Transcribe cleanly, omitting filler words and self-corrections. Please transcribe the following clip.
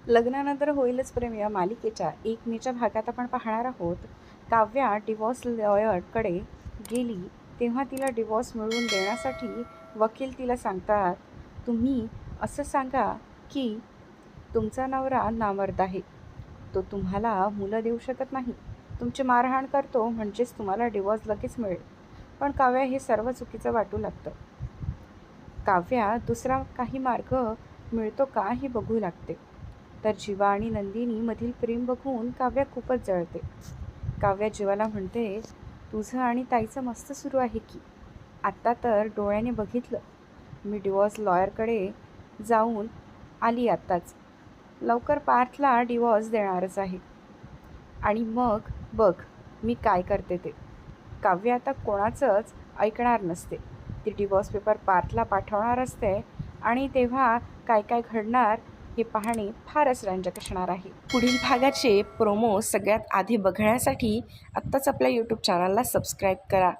लग्नानंतर होईलच प्रेम या मालिकेच्या 1 मेच्या भागात आपण पाहणार आहोत. काव्या डिवॉर्स लॉयरकडे गेली तेव्हा तिला डिवॉर्स मिळवून देण्यासाठी वकील तिला सांगतात, तुम्ही असं सांगा की तुमचा नवरा नामर्द आहे. तो तुम्हाला मुलं देऊ शकत नाही. तुमची मारहाण करतो म्हणजेच तुम्हाला डिवॉर्स लगेच मिळेल. पण काव्या हे सर्व चुकीचं वाटू लागतं. काव्या दुसरा काही मार्ग मिळतो का हे बघू लागते. तर जीवा आणि नंदिनी मधील प्रेम बघून काव्या खूपच जळते. काव्या जीवाला म्हणते, तुझं आणि ताईचं मस्त सुरू आहे की. आत्ता तर डोळ्याने बघितलं. मी डिवॉर्स लॉयरकडे जाऊन आली आत्ताच. लवकर पार्थला डिवॉर्स देणारच आहे. आणि मग बघ मी काय करते ते. काव्य आता कोणाचंच ऐकणार नसते. ती डिवॉर्स पेपर पार्थला पाठवणार असते आणि तेव्हा काय काय घडणार हे पाहणे फारच रंजक असणार आहे. पुढील भागाचे प्रोमो सगळ्यात आधी बघण्यासाठी आत्ताच आपल्या यूट्यूब चॅनलला सबस्क्राईब करा.